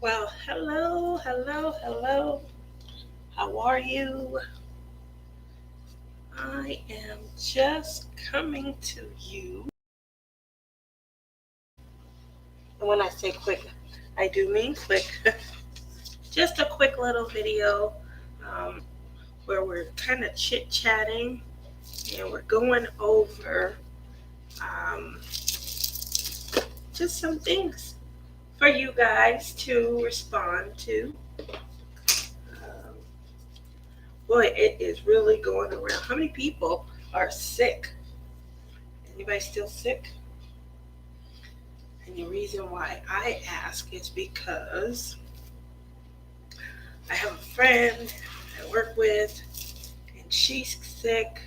Well, hello, hello, hello. How are you? I am just coming to you. And when I say quick, I do mean quick. Just a quick little video um, where we're kind of chit chatting and we're going over um, just some things for you guys to respond to. Um, Boy, it is really going around. How many people are sick? Anybody still sick? And the reason why I ask is because I have a friend I work with, and she's sick.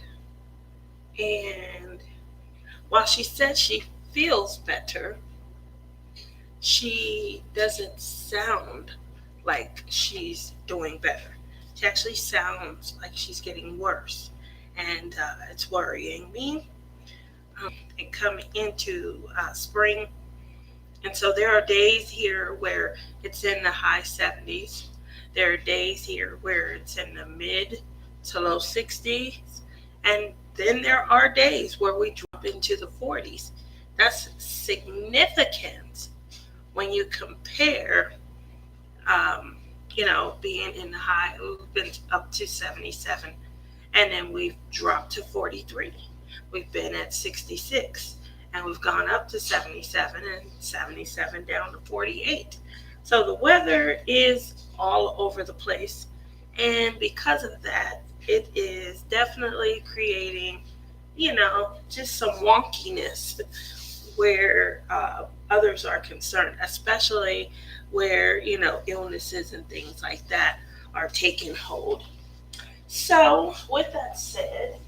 And while she said she feels better, she doesn't sound like she's doing better. She actually sounds like she's getting worse. And it's worrying me. And coming into spring. And so there are days here where it's in the high 70s. There are days here where it's in the mid to low 60s. And then there are days where we drop into the 40s. That's significant when you compare, um, being in the high, we've been up to 77, and then we've dropped to 43. We've been at 66, and we've gone up to 77, and 77 down to 48. So the weather is all over the place, and because of that, it is definitely creating, just some wonkiness where others are concerned, especially where, illnesses and things like that are taking hold. So, with that said,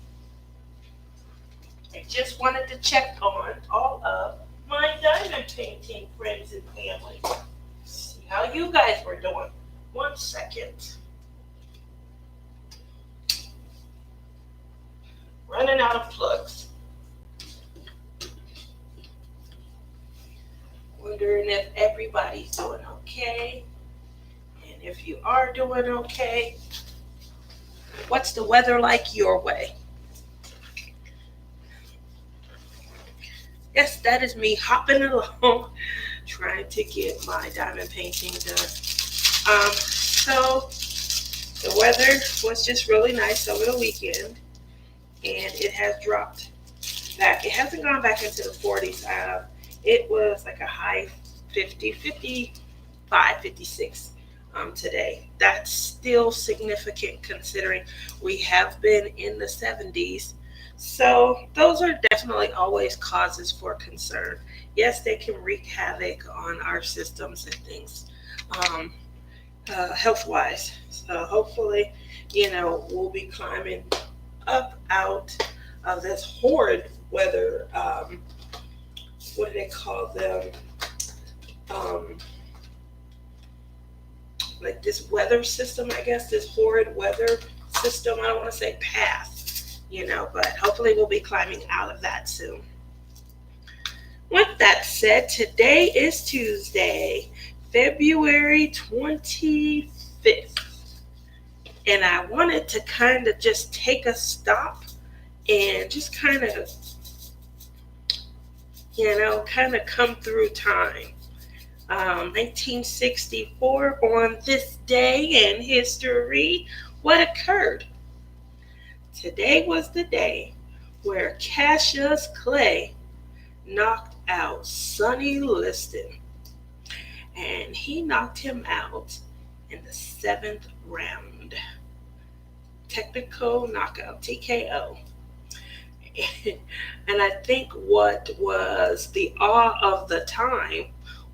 I just wanted to check on all of my diamond painting friends and family. See how you guys were doing. 1 second. Running out of plugs. Wondering if everybody's doing okay. And if you are doing okay, what's the weather like your way? Yes, that is me hopping along, trying to get my diamond painting done. So the weather was just really nice over the weekend, and it has dropped back. It hasn't gone back into the 40s. It was like a high 50, 55, 56 today. That's still significant considering we have been in the 70s. So those are definitely always causes for concern. Yes, they can wreak havoc on our systems and things, um, health wise. So hopefully, we'll be climbing up out of this horrid weather. What do they call them? Um, like this weather system, I guess, this horrid weather system. I don't want to say path, but hopefully we'll be climbing out of that soon. With that said, today is Tuesday, February 25th. And I wanted to kind of just take a stop and just kind of come through time. 1964, on this day in history, what occurred? Today was the day where Cassius Clay knocked out Sonny Liston, and he knocked him out in the seventh round. Technical knockout, TKO. And I think what was the awe of the time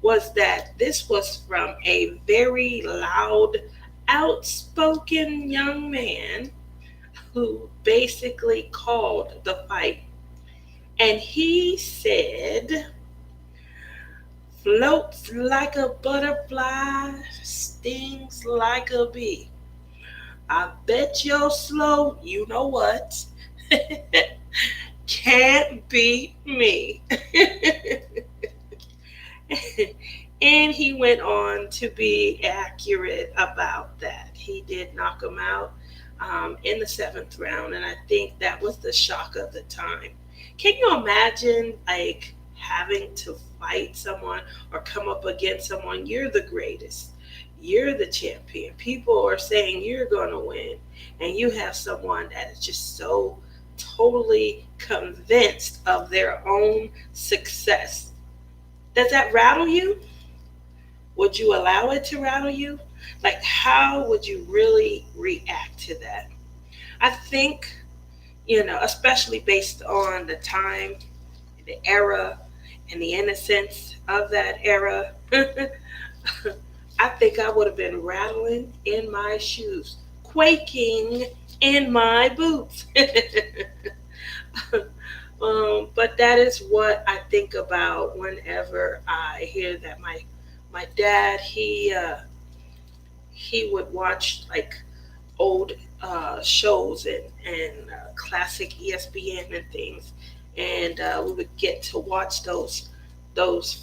was that this was from a very loud, outspoken young man who basically called the fight. And he said, floats like a butterfly, stings like a bee. I bet you're slow, you know what? Can't beat me. And he went on to be accurate about that. He did knock him out in the seventh round, and I think that was the shock of the time. Can you imagine, like, having to fight someone or come up against someone? You're the greatest, you're the champion. People are saying you're going to win, and you have someone that is just so totally convinced of their own success. Does that rattle you? Would you allow it to rattle you? Like, how would you really react to that? I think, especially based on the time, the era, and the innocence of that era, I think I would have been rattling in my shoes, quaking in my boots. But that is what I think about whenever I hear that my dad, he would watch like old shows and classic ESPN and things, and we would get to watch those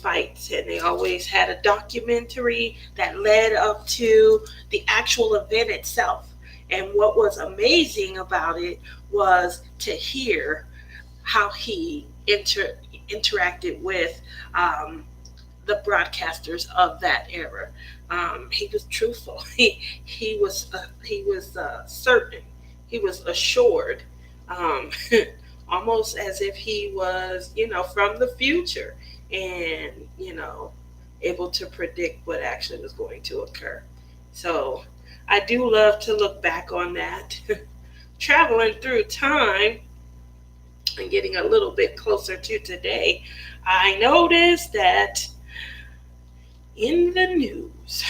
fights, and they always had a documentary that led up to the actual event itself. And what was amazing about it was to hear how he interacted with the broadcasters of that era. He was truthful. He was certain. He was assured, um, almost as if he was, from the future, and able to predict what actually was going to occur. So I do love to look back on that. Traveling through time and getting a little bit closer to today, I noticed that in the news,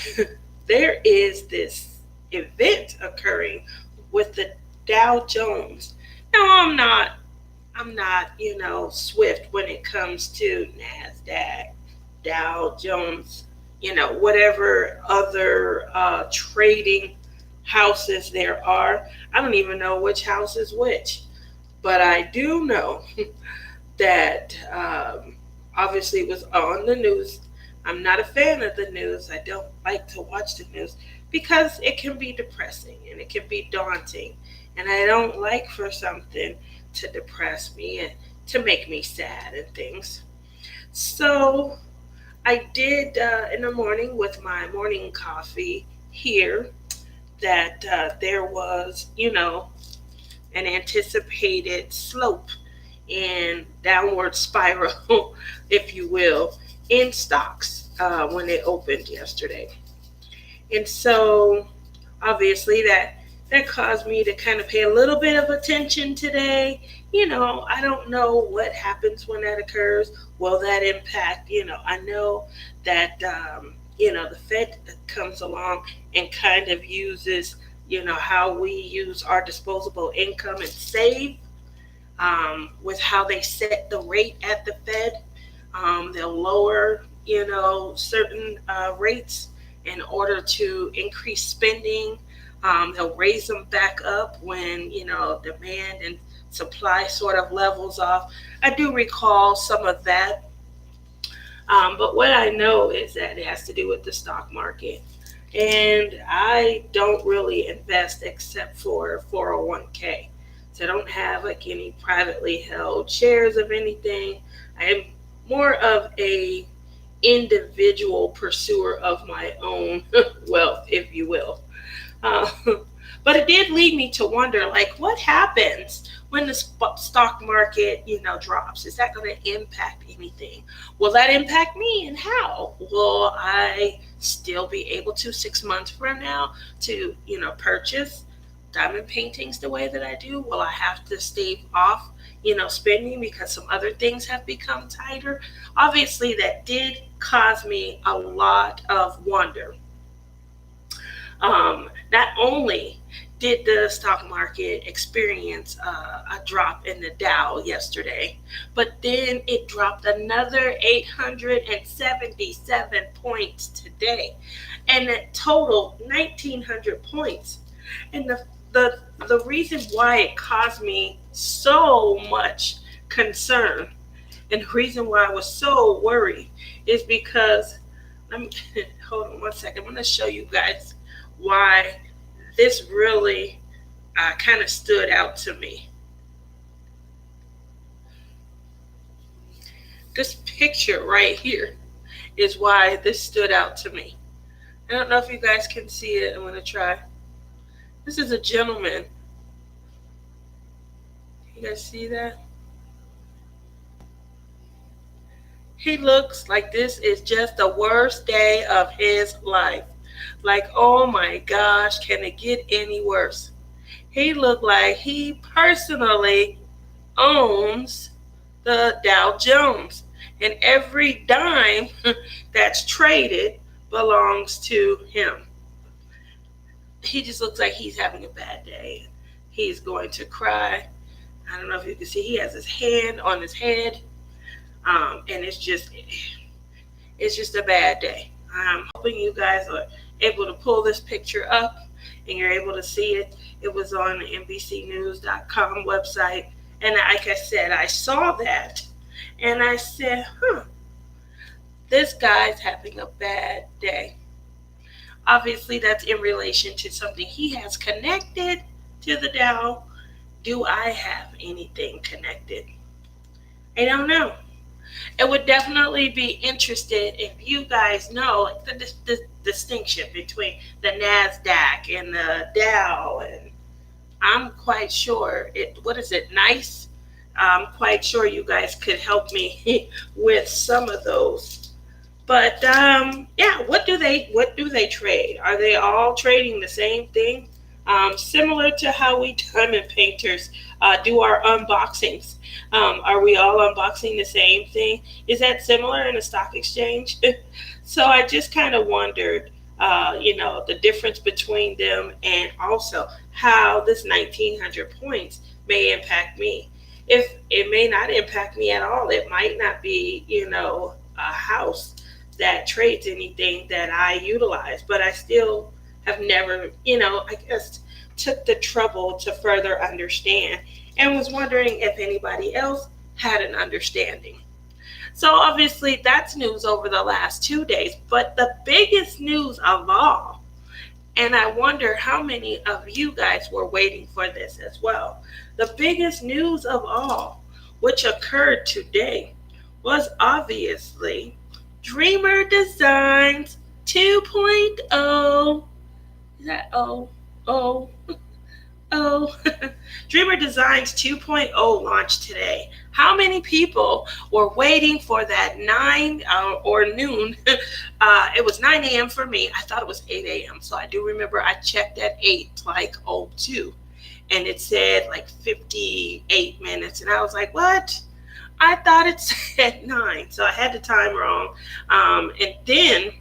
there is this event occurring with the Dow Jones. Now, I'm not, swift when it comes to Nasdaq, Dow Jones, whatever other trading houses there are. I don't even know which house is which, but I do know that obviously it was on the news. I'm not a fan of the news. I don't like to watch the news because it can be depressing and it can be daunting. And I don't like for something to depress me and to make me sad and things. So I did in the morning with my morning coffee here that there was, an anticipated slope and downward spiral, if you will, in stocks when it opened yesterday. And so obviously that caused me to kind of pay a little bit of attention today. I don't know what happens when that occurs. Will that impact, I know that, the Fed comes along and kind of uses, how we use our disposable income and save with how they set the rate at the Fed. They'll lower, certain rates in order to increase spending. They'll raise them back up when, demand and supply sort of levels off. I do recall some of that. But what I know is that it has to do with the stock market. And I don't really invest except for 401k. So I don't have like any privately held shares of anything. I am more of a individual pursuer of my own wealth, if you will. Uh, but it did lead me to wonder, like, what happens when the stock market, drops? Is that going to impact anything? Will that impact me, and how? Will I still be able to 6 months from now to, purchase diamond paintings the way that I do? Will I have to stave off, spending because some other things have become tighter? Obviously, that did cause me a lot of wonder. Not only did the stock market experience a drop in the Dow yesterday, but then it dropped another 877 points today, and it totaled 1,900 points. And the reason why it caused me so much concern and the reason why I was so worried is because Let me hold on one second. I'm going to show you guys why this really kind of stood out to me. This picture right here is why this stood out to me. I don't know if you guys can see it. I'm going to try. This is a gentleman. You guys see that? He looks like this is just the worst day of his life. Like, oh my gosh, can it get any worse? He looked like he personally owns the Dow Jones. And every dime that's traded belongs to him. He just looks like he's having a bad day. He's going to cry. I don't know if you can see, he has his hand on his head. And it's just a bad day. I'm hoping you guys are able to pull this picture up and you're able to see it. It was on the NBCnews.com website. And like I said, I saw that and I said, this guy's having a bad day. Obviously, that's in relation to something he has connected to the Dow. Do I have anything connected? I don't know. It would definitely be interested if you guys know like the distinction between the NASDAQ and the Dow. And I'm quite sure what is it, NICE? I'm quite sure you guys could help me with some of those. But yeah, what do they trade? Are they all trading the same thing? Similar to how we diamond painters do our unboxings. Are we all unboxing the same thing? Is that similar in a stock exchange? So I just kind of wondered, the difference between them and also how this 1900 points may impact me. If it may not impact me at all, it might not be, a house that trades anything that I utilize, but I still have never, I guess, took the trouble to further understand and was wondering if anybody else had an understanding. So obviously that's news over the last 2 days, but the biggest news of all, and I wonder how many of you guys were waiting for this as well. The biggest news of all, which occurred today, was obviously Dreamer Designs 2.0. Is that O? Oh, oh. Dreamer Designs 2.0 launched today. How many people were waiting for that 9 or noon? It was 9 a.m. for me. I thought it was 8 a.m. So I do remember I checked at 8, like 02. And it said like 58 minutes. And I was like, what? I thought it said 9. So I had the time wrong. And then,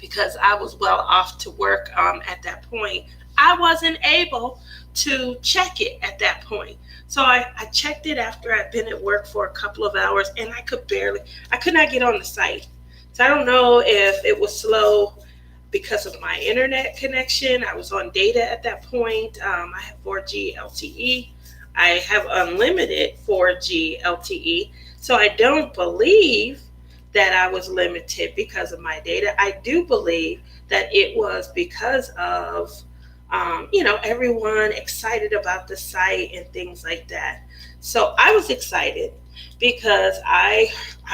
because I was well off to work at that point, I wasn't able to check it at that point. So I checked it after I'd been at work for a couple of hours, and I could not get on the site. So I don't know if it was slow because of my internet connection. I was on data at that point. I have 4G LTE. I have unlimited 4G LTE. So I don't believe that I was limited because of my data. I do believe that it was because of everyone excited about the site and things like that. So I was excited because I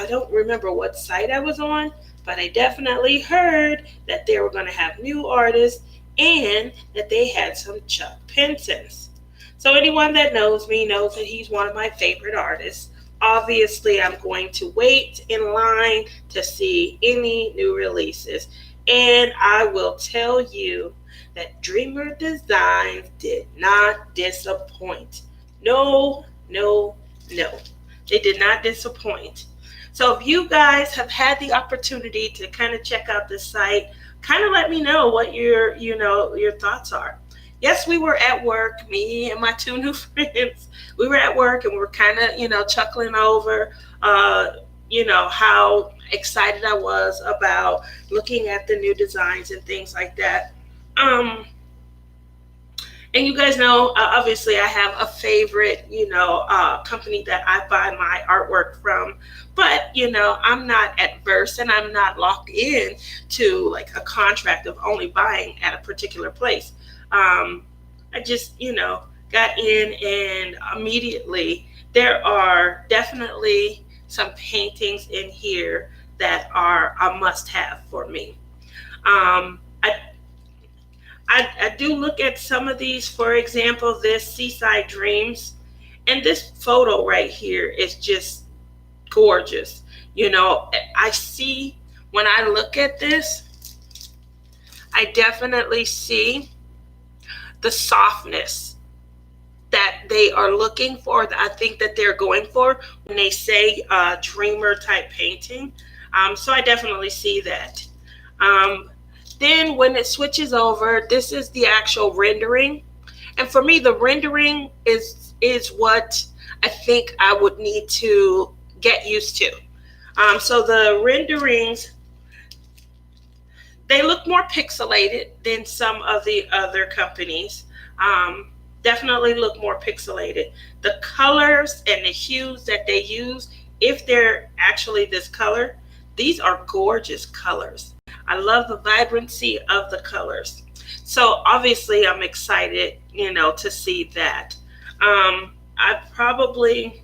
don't remember what site I was on, but I definitely heard that they were going to have new artists and that they had some Chuck Pensons. So anyone that knows me knows that he's one of my favorite artists. Obviously, I'm going to wait in line to see any new releases. And I will tell you that Dreamer Designs did not disappoint. No. They did not disappoint. So if you guys have had the opportunity to kind of check out this site, kind of let me know what your thoughts are. Yes, we were at work, me and my 2 new friends. We were at work and we were kind of, chuckling over, how excited I was about looking at the new designs and things like that. And you guys know, obviously, I have a favorite, company that I buy my artwork from. But, I'm not adverse and I'm not locked in to like a contract of only buying at a particular place. I just, got in, and immediately there are definitely some paintings in here that are a must have for me. I do look at some of these. For example, this Seaside Dreams, and this photo right here is just gorgeous. I see, when I look at this, I definitely see the softness that they are looking for, that I think that they're going for when they say dreamer type painting. So I definitely see that. Um, then when it switches over, this is the actual rendering. And for me, the rendering is what I think I would need to get used to. So the renderings, they look more pixelated than some of the other companies. Um, Definitely look more pixelated. The colors and the hues that they use, if they're actually this color, these are gorgeous colors. I love the vibrancy of the colors. So obviously, I'm excited, to see that. Um, I probably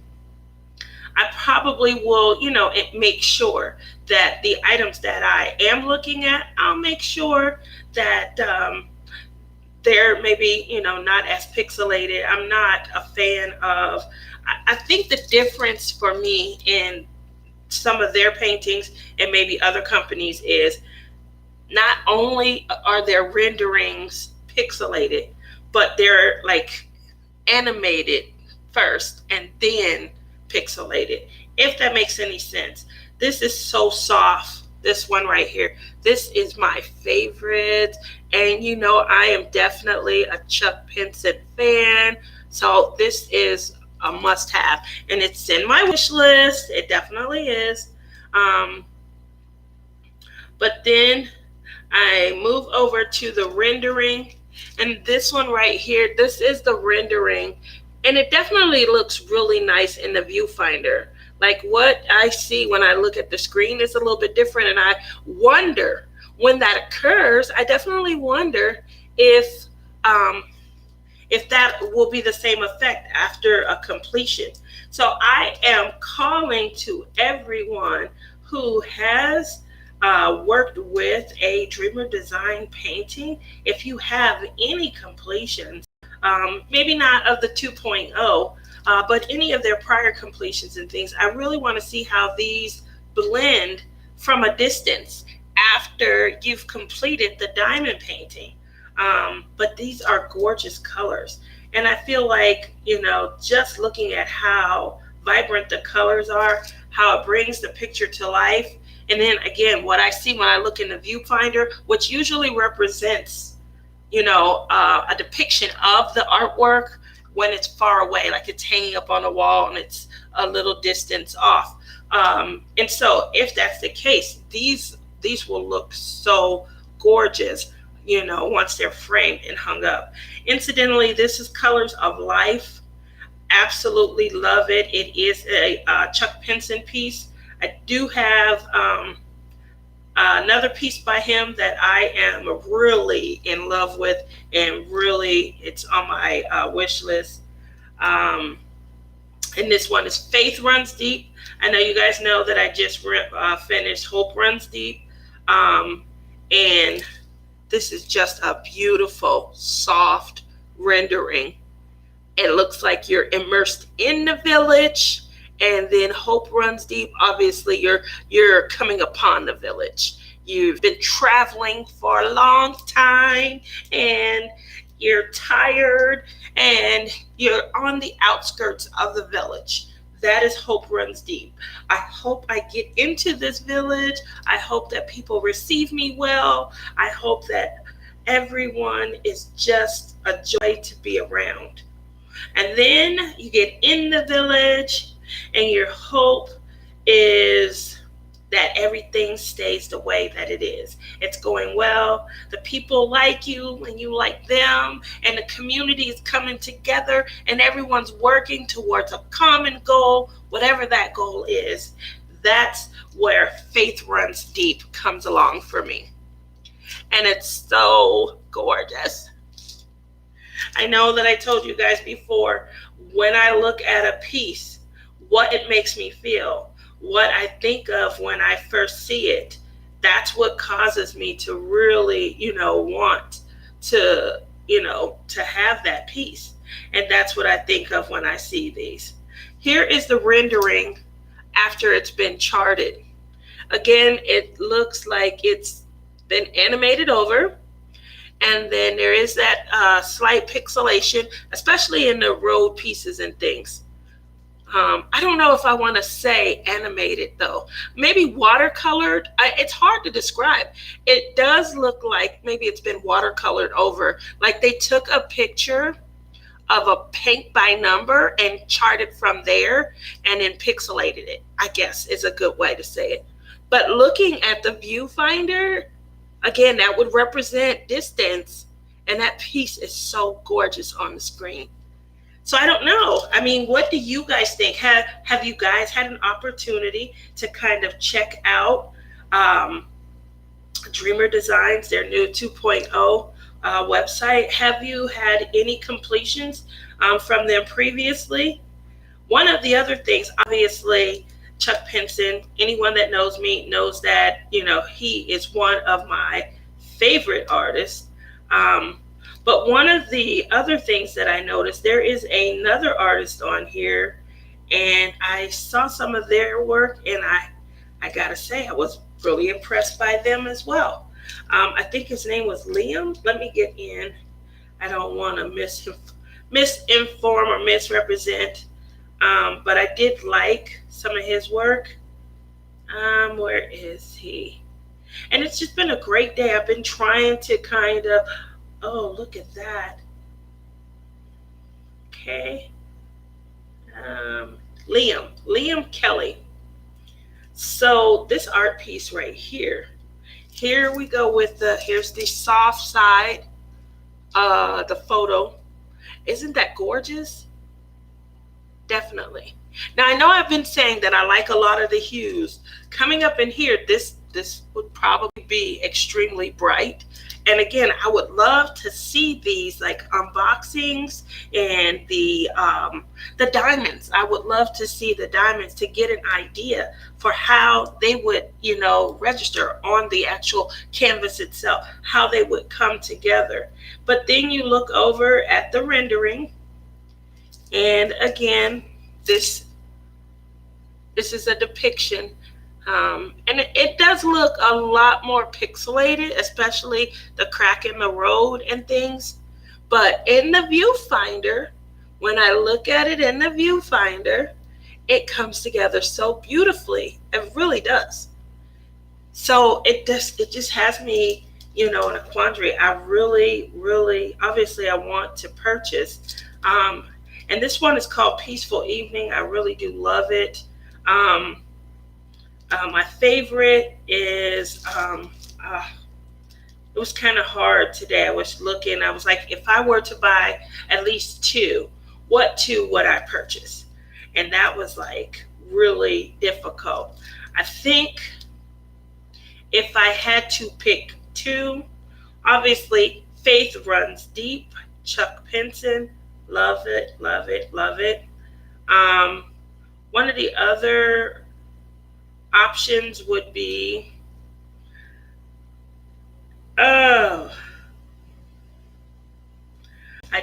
I probably will, make sure that the items that I am looking at, I'll make sure that they're maybe, not as pixelated. I'm not a fan of, I think the difference for me in some of their paintings and maybe other companies is not only are their renderings pixelated, but they're like animated first and then pixelated, if that makes any sense. This is so soft. This one right here. This is my favorite. And I am definitely a Chuck Pinson fan. So this is a must have. And it's in my wish list. It definitely is. Um, but then I move over to the rendering. And this one right here, this is the rendering. And it definitely looks really nice in the viewfinder. Like what I see when I look at the screen is a little bit different. And I wonder, when that occurs, I definitely wonder if um, if that will be the same effect after a completion. So I am calling to everyone who has worked with a Dreamer Design painting. If you have any completions, maybe not of the 2.0, but any of their prior completions and things, I really want to see how these blend from a distance after you've completed the diamond painting. But these are gorgeous colors. And I feel like, just looking at how vibrant the colors are, how it brings the picture to life. And then again, what I see when I look in the viewfinder, which usually represents, a depiction of the artwork when it's far away, like it's hanging up on a wall and it's a little distance off. And so if that's the case, these will look so gorgeous, once they're framed and hung up. Incidentally, this is Colors of Life. Absolutely love it. It is a Chuck Pinson piece. I do have another piece by him that I am really in love with, and really it's on my wish list. Um, and this one is Faith Runs Deep. I know you guys know that I just finished Hope Runs Deep. And this is just a beautiful, soft rendering. It looks like you're immersed in the village, and then Hope Runs Deep. Obviously, you're coming upon the village. You've been traveling for a long time, and you're tired, and you're on the outskirts of the village. That is Hope Runs Deep. I hope I get into this village. I hope that people receive me well. I hope that everyone is just a joy to be around. And then you get in the village, and your hope is that everything stays the way that it is. It's going well. The people like you and you like them, and the community is coming together and everyone's working towards a common goal, whatever that goal is. That's where Faith Runs Deep comes along for me. And it's so gorgeous. I know that I told you guys before, when I look at a piece, what it makes me feel, what I think of when I first see it, that's what causes me to really, want to, to have that piece. And that's what I think of when I see these. Here is the rendering after it's been charted. Again, it looks like it's been animated over. And then there is that slight pixelation, especially in the road pieces and things. I don't know if I want to say animated though. Maybe watercolored. It's hard to describe. It does look like maybe it's been watercolored over. Like they took a picture of a paint by number and charted from there and then pixelated it, I guess is a good way to say it. But looking at the viewfinder, again, that would represent distance. And that piece is so gorgeous on the screen. So I don't know. I mean, what do you guys think? Have you guys had an opportunity to kind of check out Dreamer Designs, their new 2.0 website? Have you had any completions from them previously? One of the other things, obviously, Chuck Pinson, anyone that knows me knows that, he is one of my favorite artists. But one of the other things that I noticed, there is another artist on here, and I saw some of their work, and I gotta say, I was really impressed by them as well. I think his name was Liam. Let me get in. I don't want to misinform or misrepresent, but I did like some of his work. Where is he? And it's just been a great day. I've been trying to kind of, oh, look at that. Okay. Liam Kelly. So this art piece right here. Here we go with here's the soft side, the photo. Isn't that gorgeous? Definitely. Now I know I've been saying that I like a lot of the hues. Coming up in here, this would probably be extremely bright. And again, I would love to see these like unboxings and the diamonds. I would love to see the diamonds to get an idea for how they would, register on the actual canvas itself, how they would come together. But then you look over at the rendering, and again, this is a depiction. And it does look a lot more pixelated, especially the crack in the road and things. But in the viewfinder, when I look at it in the viewfinder, it comes together so beautifully. It really does. So it just has me, in a quandary. I really, really, obviously I want to purchase. And this one is called Peaceful Evening. I really do love it. My favorite is, it was kind of hard today. I was looking, I was like, if I were to buy at least two, what two would I purchase? And that was like really difficult. I think if I had to pick two, obviously Faith Runs Deep, Chuck Pinson, love it, love it, love it. One of the other options would be, I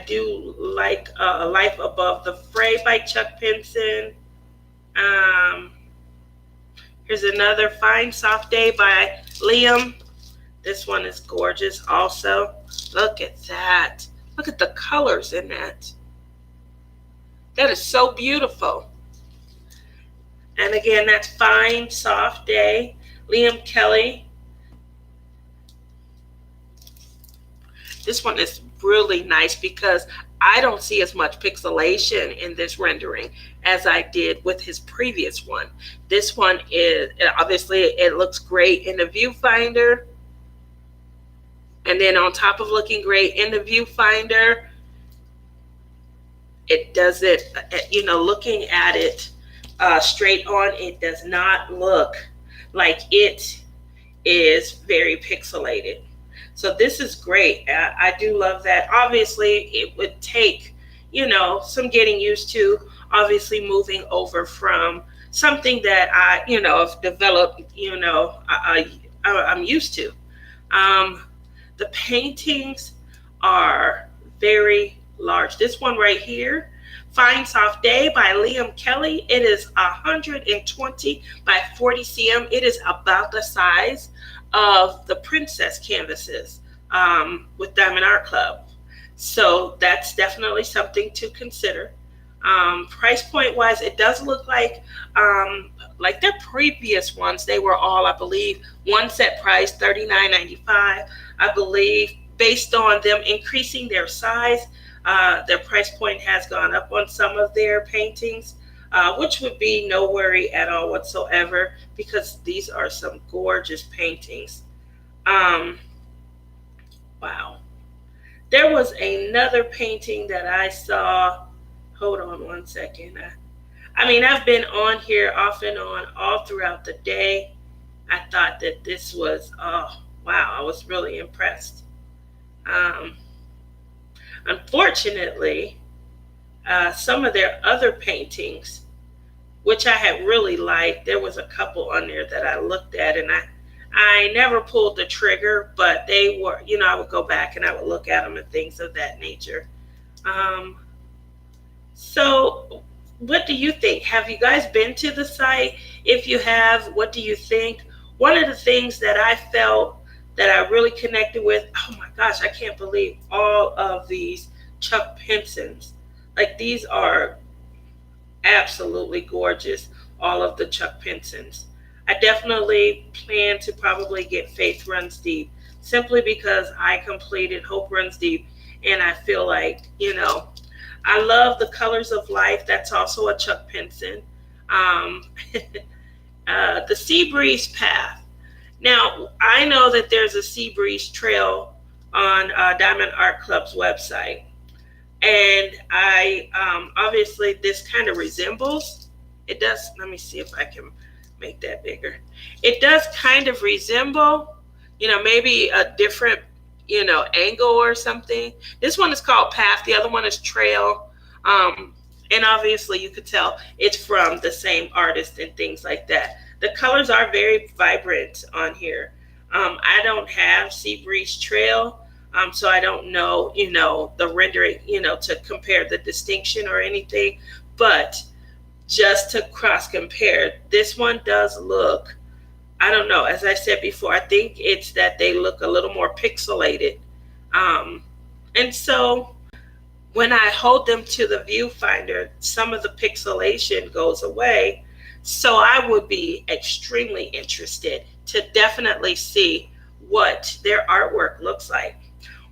do like Life Above the Fray by Chuck Pinson. Here's another Fine Soft Day by Liam. This one is gorgeous also. Look at that. Look at the colors in that. That is so beautiful. And again, that's Fine Soft Day, Liam Kelly. This one is really nice because I don't see as much pixelation in this rendering as I did with his previous one. This one is obviously it looks great in the viewfinder, and then on top of looking great in the viewfinder, it doesn't, looking at it straight on, it does not look like it is very pixelated. So this is great. I do love that. Obviously, it would take, some getting used to, obviously moving over from something that have developed, I'm used to. The paintings are very large. This one right here, Fine Soft Day by Liam Kelly. It is 120 by 40 cm. It is about the size of the Princess canvases with Diamond Art Club. So that's definitely something to consider. Price point wise, it does look like their previous ones, they were all, I believe, one set price $39.95. I believe based on them increasing their size, their price point has gone up on some of their paintings, which would be no worry at all whatsoever, because these are some gorgeous paintings. Wow. There was another painting that I saw. Hold on one second. I've been on here off and on all throughout the day. I thought that this was, oh, wow, I was really impressed. Unfortunately, some of their other paintings, which I had really liked, there was a couple on there that I looked at, and I never pulled the trigger, but they were, I would go back and I would look at them and things of that nature. So what do you think? Have you guys been to the site? If you have, what do you think? One of the things that I felt that I really connected with, oh my gosh, I can't believe all of these Chuck Pensons. Like, these are absolutely gorgeous, all of the Chuck Pensons. I definitely plan to probably get Faith Runs Deep, simply because I completed Hope Runs Deep, and I feel like, I love the Colors of Life. That's also a Chuck Penson. The Sea Breeze Path. Now, I know that there's a Sea Breeze Trail on Diamond Art Club's website. And I, obviously, this kind of resembles, it does, let me see if I can make that bigger. It does kind of resemble, maybe a different, angle or something. This one is called Path. The other one is Trail. And obviously you could tell it's from the same artist and things like that. The colors are very vibrant on here. I don't have Sea Breeze Trail, so I don't know, the rendering, to compare the distinction or anything. But just to cross compare, this one does look, I don't know, as I said before, I think it's that they look a little more pixelated. And so when I hold them to the viewfinder, some of the pixelation goes away. So I would be extremely interested to definitely see what their artwork looks like.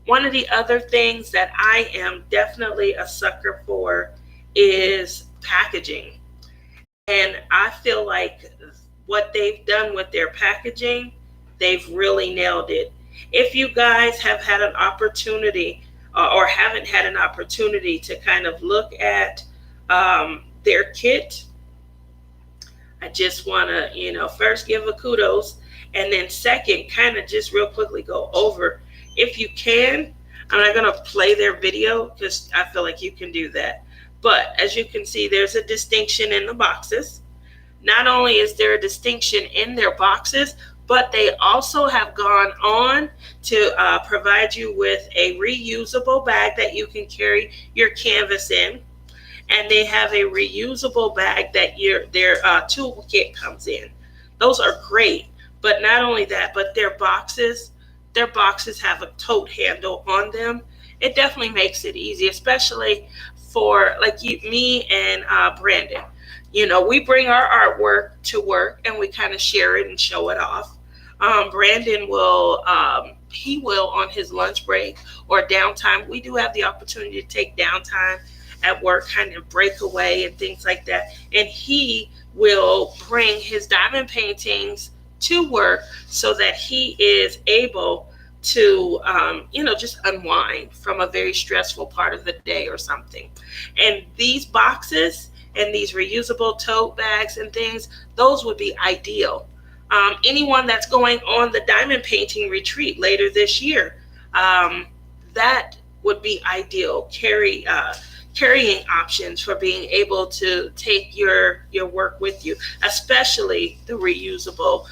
One of the other things that I am definitely a sucker for is packaging. And I feel like what they've done with their packaging, they've really nailed it. If you guys have had an opportunity or haven't had an opportunity to kind of look at their kit, I just want to, first give a kudos, and then second, kind of just real quickly go over, if you can. I'm not going to play their video because I feel like you can do that. But as you can see, there's a distinction in the boxes. Not only is there a distinction in their boxes, but they also have gone on to provide you with a reusable bag that you can carry your canvas in. And they have a reusable bag that their toolkit comes in. Those are great. But not only that, but their boxes have a tote handle on them. It definitely makes it easy, especially for like me and Brandon. We bring our artwork to work and we kind of share it and show it off. Brandon will, he will on his lunch break or downtime. We do have the opportunity to take downtime at work, kind of break away and things like that. And he will bring his diamond paintings to work so that he is able to, just unwind from a very stressful part of the day or something. And these boxes and these reusable tote bags and things, those would be ideal. Anyone that's going on the diamond painting retreat later this year, that would be ideal. Carrying options for being able to take your work with you, especially the reusable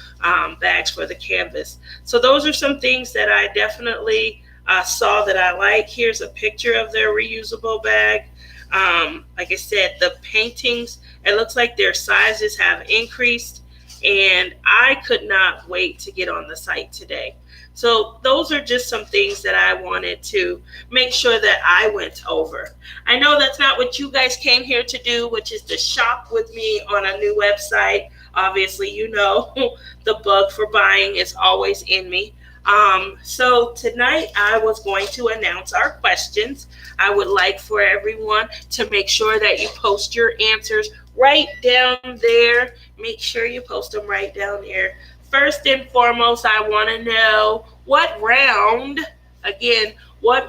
bags for the canvas. So those are some things that I definitely saw that I like. Here's a picture of their reusable bag. Like I said, the paintings, it looks like their sizes have increased, and I could not wait to get on the site today. So those are just some things that I wanted to make sure that I went over. I know that's not what you guys came here to do, which is to shop with me on a new website. Obviously, the bug for buying is always in me. So tonight I was going to announce our questions. I would like for everyone to make sure that you post your answers right down there. Make sure you post them right down there. First and foremost, I want to know what round was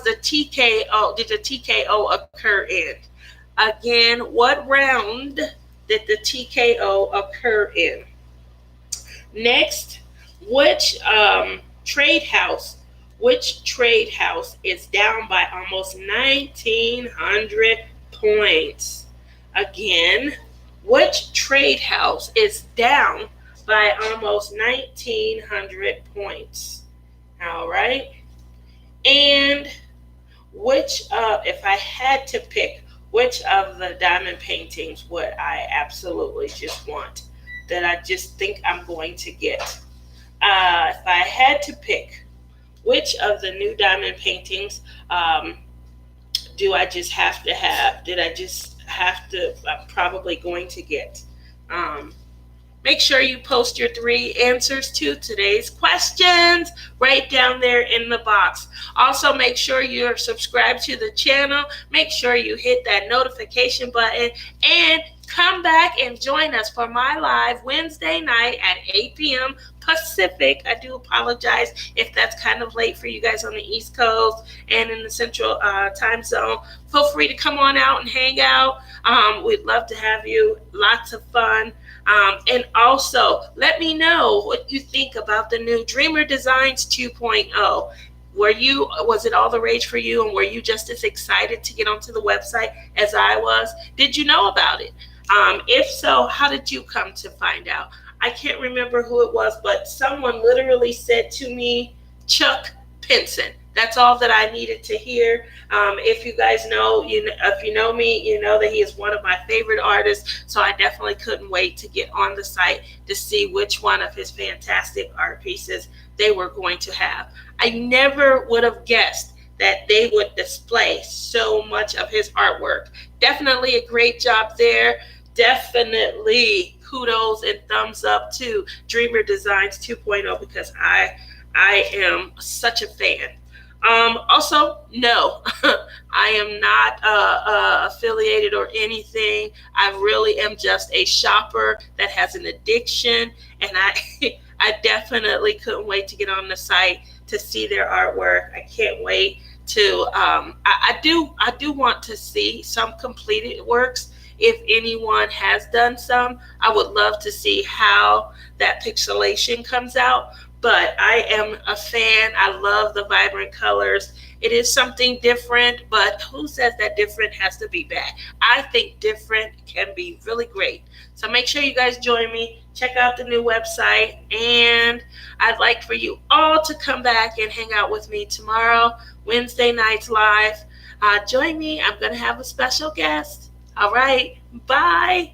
the TKO, did the TKO occur in? Again, what round did the TKO occur in? Next, which trade house is down by almost 1,900 points? Again, which trade house is down by almost 1,900 points? All right. And if I had to pick, which of the diamond paintings would I absolutely just want, that I just think I'm going to get? If I had to pick, which of the new diamond paintings I'm probably going to get? Make sure you post your 3 answers to today's questions right down there in the box. Also, make sure you're subscribed to the channel. Make sure you hit that notification button and come back and join us for my live Wednesday night at 8 p.m. Pacific. I do apologize if that's kind of late for you guys on the East Coast and in the Central time zone. Feel free to come on out and hang out. We'd love to have you. Lots of fun. And also, let me know what you think about the new Dreamer Designs 2.0. Was it all the rage for you, and were you just as excited to get onto the website as I was? Did you know about it? If so, how did you come to find out? I can't remember who it was, but someone literally said to me, Chuck Pinson. That's all that I needed to hear. If you guys know, if you know me, you know that he is one of my favorite artists. So I definitely couldn't wait to get on the site to see which one of his fantastic art pieces they were going to have. I never would have guessed that they would display so much of his artwork. Definitely a great job there. Definitely kudos and thumbs up to Dreamer Designs 2.0 because I am such a fan. Also, no, I am not affiliated or anything. I really am just a shopper that has an addiction, and I definitely couldn't wait to get on the site to see their artwork. I can't wait to. I do want to see some completed works. If anyone has done some, I would love to see how that pixelation comes out. But I am a fan. I love the vibrant colors. It is something different, but who says that different has to be bad? I think different can be really great. So make sure you guys join me. Check out the new website. And I'd like for you all to come back and hang out with me tomorrow, Wednesday nights live. Join me. I'm going to have a special guest. All right. Bye.